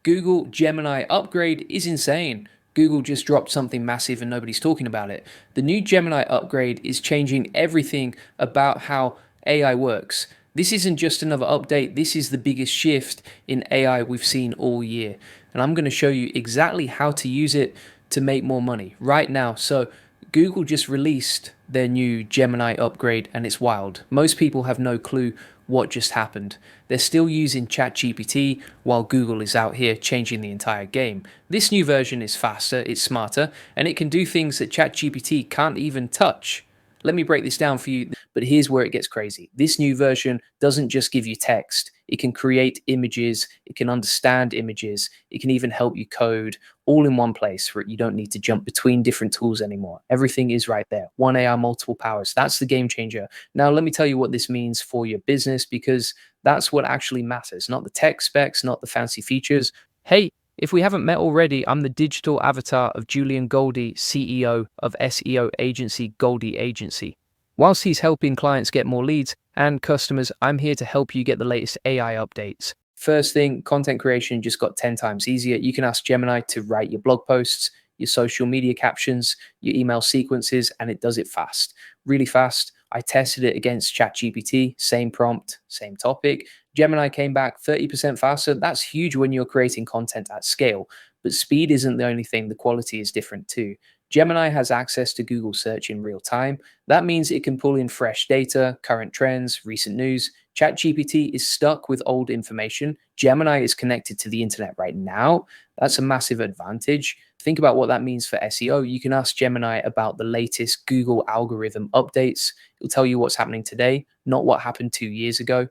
Google Gemini Upgrade is insane. Google just dropped something massive and nobody's talking about it. The new Gemini Upgrade is changing everything about how AI works. This isn't just another update, this is the biggest shift in AI we've seen all year. And I'm going to show you exactly how to use it to make more money right now. So, Google just released their new Gemini upgrade and it's wild. Most people have no clue what just happened. They're still using ChatGPT while Google is out here changing the entire game. This new version is faster, it's smarter, and it can do things that ChatGPT can't even touch. Let me break this down for you, but here's where it gets crazy. This new version doesn't just give you text. It can create images, it can understand images, it can even help you code all in one place where you don't need to jump between different tools anymore. Everything is right there. One AI, multiple powers. That's the game changer. Now, let me tell you what this means for your business because that's what actually matters, not the tech specs, not the fancy features. Hey, if we haven't met already, I'm the digital avatar of Julian Goldie, CEO of SEO agency Goldie Agency. Whilst he's helping clients get more leads and customers, I'm here to help you get the latest AI updates. First thing, content creation just got 10 times easier. You can ask Gemini to write your blog posts, your social media captions, your email sequences, and it does it fast, really fast. I tested it against ChatGPT, same prompt, same topic. Gemini came back 30% faster. That's huge when you're creating content at scale. But speed isn't the only thing, the quality is different too. Gemini has access to Google search in real time. That means it can pull in fresh data, current trends, recent news. ChatGPT is stuck with old information. Gemini is connected to the internet right now. That's a massive advantage. Think about what that means for SEO. You can ask Gemini about the latest Google algorithm updates. It'll tell you what's happening today, not what happened 2 years ago.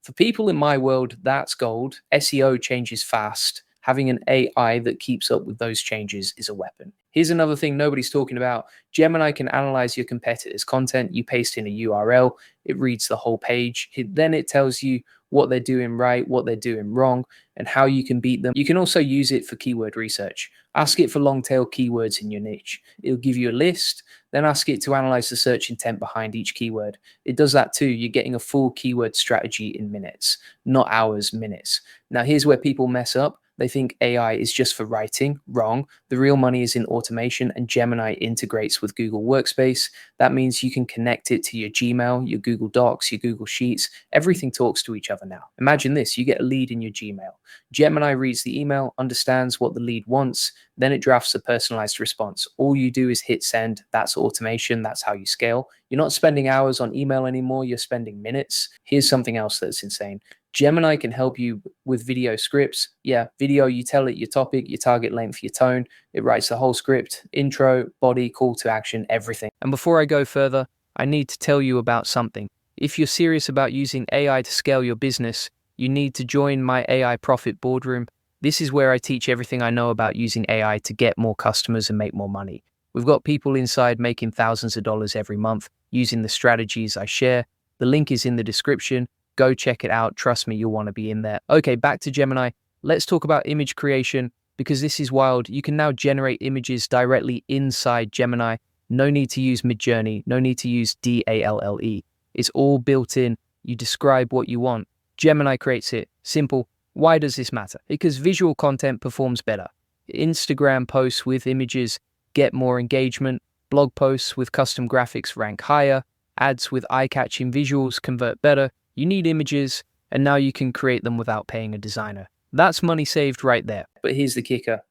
For people in my world, that's gold. SEO changes fast. Having an AI that keeps up with those changes is a weapon. Here's another thing nobody's talking about. Gemini can analyze your competitors' content. You paste in a URL, it reads the whole page. Then it tells you what they're doing right, what they're doing wrong, and how you can beat them. You can also use it for keyword research. Ask it for long tail keywords in your niche. It'll give you a list, then ask it to analyze the search intent behind each keyword. It does that too. You're getting a full keyword strategy in minutes, not hours, minutes. Now, here's where people mess up. They think AI is just for writing. Wrong. The real money is in automation, and Gemini integrates with Google Workspace. That means you can connect it to your Gmail, your Google Docs, your Google Sheets. Everything talks to each other now. Imagine this. You get a lead in your Gmail. Gemini reads the email, understands what the lead wants, then it drafts a personalized response. All you do is hit send. That's automation. That's how you scale. You're not spending hours on email anymore. You're spending minutes. Here's something else that's insane. Gemini can help you with video scripts. Yeah, video, you tell it your topic, your target length, your tone. It writes the whole script, intro, body, call to action, everything. And before I go further, I need to tell you about something. If you're serious about using AI to scale your business, you need to join my AI Profit Boardroom. This is where I teach everything I know about using AI to get more customers and make more money. We've got people inside making thousands of dollars every month using the strategies I share. The link is in the description. Go check it out. Trust me, you'll want to be in there. Okay, back to Gemini. Let's talk about image creation because this is wild. You can now generate images directly inside Gemini. No need to use Midjourney. No need to use DALL-E. It's all built in. You describe what you want. Gemini creates it. Simple. Why does this matter? Because visual content performs better. Instagram posts with images get more engagement. Blog posts with custom graphics rank higher. Ads with eye-catching visuals convert better. You need images, and now you can create them without paying a designer. That's money saved right there. But here's the kicker.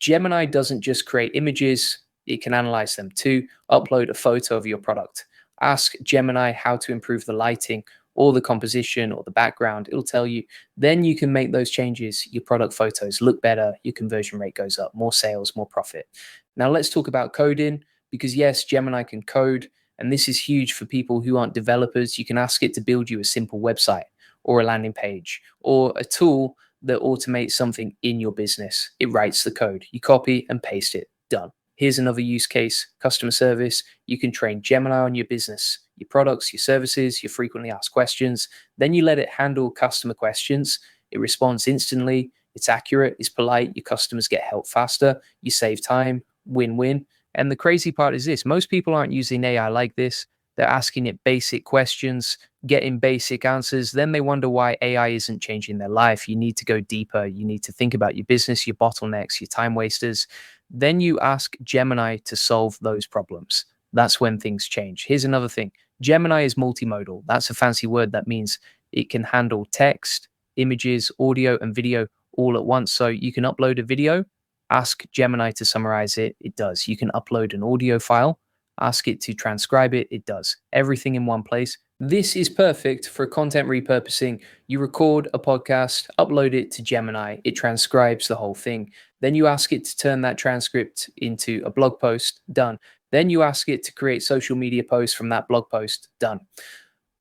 Gemini doesn't just create images, it can analyze them too. Upload a photo of your product. Ask Gemini how to improve the lighting or the composition or the background. It'll tell you. Then you can make those changes. Your product photos look better, your conversion rate goes up, more sales, more profit. Now let's talk about coding, because yes, Gemini can code. And this is huge for people who aren't developers. You can ask it to build you a simple website or a landing page or a tool that automates something in your business. It writes the code. You copy and paste it. Done. Here's another use case, customer service. You can train Gemini on your business, your products, your services, your frequently asked questions. Then you let it handle customer questions. It responds instantly. It's accurate. It's polite. Your customers get help faster. You save time. Win-win. And the crazy part is this, most people aren't using AI like this. They're asking it basic questions, getting basic answers. Then they wonder why AI isn't changing their life. You need to go deeper. You need to think about your business, your bottlenecks, your time wasters. Then you ask Gemini to solve those problems. That's when things change. Here's another thing: Gemini is multimodal. That's a fancy word that means it can handle text, images, audio, and video all at once. So you can upload a video, ask Gemini to summarize it. It does. You can upload an audio file, ask it to transcribe it. It does. Everything in one place. This is perfect for content repurposing. You record a podcast, upload it to Gemini, it transcribes the whole thing. Then you ask it to turn that transcript into a blog post, done. Then you ask it to create social media posts from that blog post, done.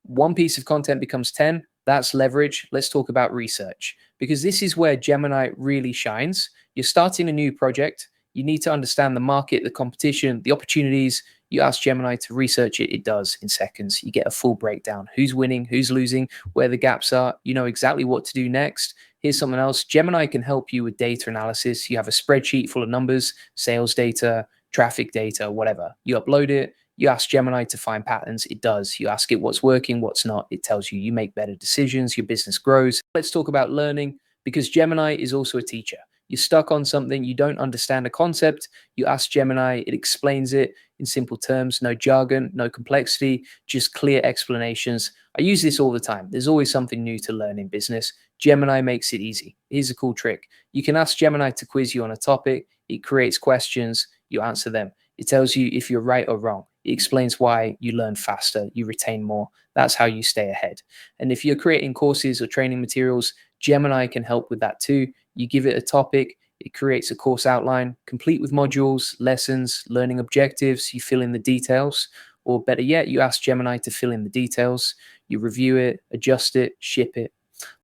One piece of content becomes 10. That's leverage. Let's talk about research, because this is where Gemini really shines. You're starting a new project. You need to understand the market, the competition, the opportunities. You ask Gemini to research it. It does in seconds. You get a full breakdown: who's winning, who's losing, where the gaps are. You know exactly what to do next. Here's something else: Gemini can help you with data analysis. You have a spreadsheet full of numbers, sales data, traffic data, whatever. You upload it. You ask Gemini to find patterns. It does. You ask it what's working, what's not. It tells you. You make better decisions. Your business grows. Let's talk about learning, because Gemini is also a teacher. You're stuck on something, you don't understand a concept, you ask Gemini, it explains it in simple terms, no jargon, no complexity, just clear explanations. I use this all the time. There's always something new to learn in business. Gemini makes it easy. Here's a cool trick: you can ask Gemini to quiz you on a topic. It creates questions, you answer them. It tells you if you're right or wrong. It explains why. You learn faster, you retain more. That's how you stay ahead. And if you're creating courses or training materials, Gemini can help with that too. You give it a topic, it creates a course outline, complete with modules, lessons, learning objectives. You fill in the details, or better yet, you ask Gemini to fill in the details. You review it, adjust it, ship it.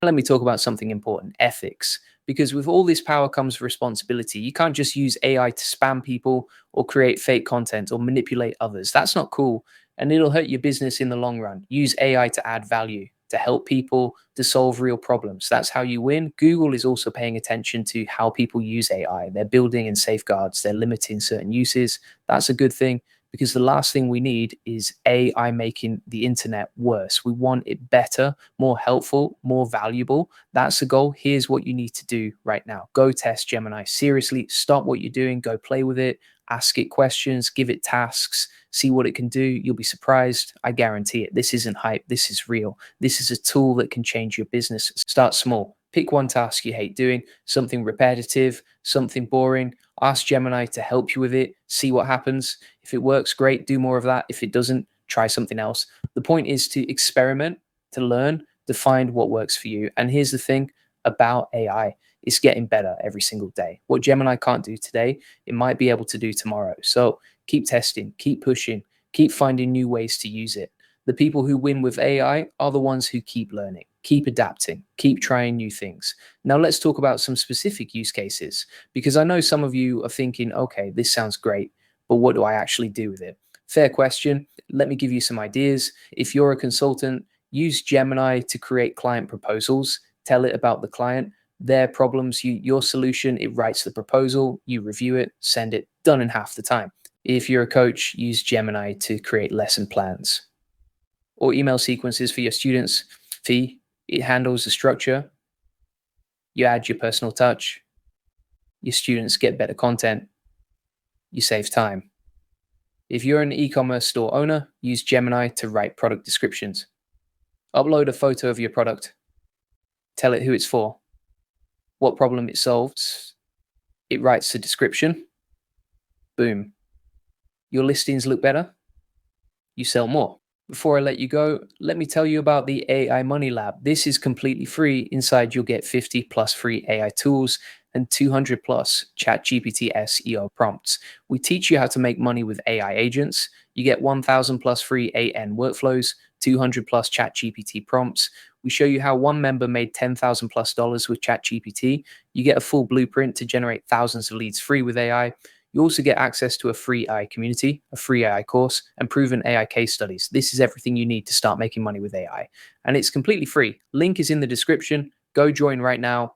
Let me talk about something important: ethics. Because with all this power comes responsibility. You can't just use AI to spam people or create fake content or manipulate others. That's not cool. And it'll hurt your business in the long run. Use AI to add value, to help people, to solve real problems. That's how you win. Google is also paying attention to how people use AI. They're building in safeguards, they're limiting certain uses. That's a good thing, because the last thing we need is AI making the internet worse. We want it better, more helpful, more valuable. That's the goal. Here's what you need to do right now: go test Gemini. Seriously, stop what you're doing, go play with it, ask it questions, give it tasks, see what it can do. You'll be surprised. I guarantee it. This isn't hype. This is real. This is a tool that can change your business. Start small. Pick one task you hate doing, something repetitive, something boring. Ask Gemini to help you with it. See what happens. If it works, great, do more of that. If it doesn't, try something else. The point is to experiment, to learn, to find what works for you. And here's the thing about AI: it's getting better every single day. What Gemini can't do today, it might be able to do tomorrow. So keep testing, keep pushing, keep finding new ways to use it. The people who win with AI are the ones who keep learning, keep adapting, keep trying new things. Now, let's talk about some specific use cases, because I know some of you are thinking, okay, this sounds great, but what do I actually do with it? Fair question. Let me give you some ideas. If you're a consultant, use Gemini to create client proposals. Tell it about the client, their problems, your solution. It writes the proposal, you review it, send it, done in half the time. If you're a coach, use Gemini to create lesson plans or email sequences for your students. Fee, it handles the structure. You add your personal touch. Your students get better content. You save time. If you're an e-commerce store owner, use Gemini to write product descriptions. Upload a photo of your product. Tell it who it's for, what problem it solves. It writes a description. Boom. Your listings look better. You sell more. Before I let you go, let me tell you about the AI Money Lab. This is completely free. Inside, you'll get 50 plus free AI tools and 200 plus ChatGPT SEO prompts. We teach you how to make money with AI agents. You get 1,000 plus free AN workflows, 200 plus ChatGPT prompts. We show you how one member made $10,000 plus dollars with ChatGPT. You get a full blueprint to generate thousands of leads free with AI. You also get access to a free AI community, a free AI course, and proven AI case studies. This is everything you need to start making money with AI. And it's completely free. Link is in the description. Go join right now.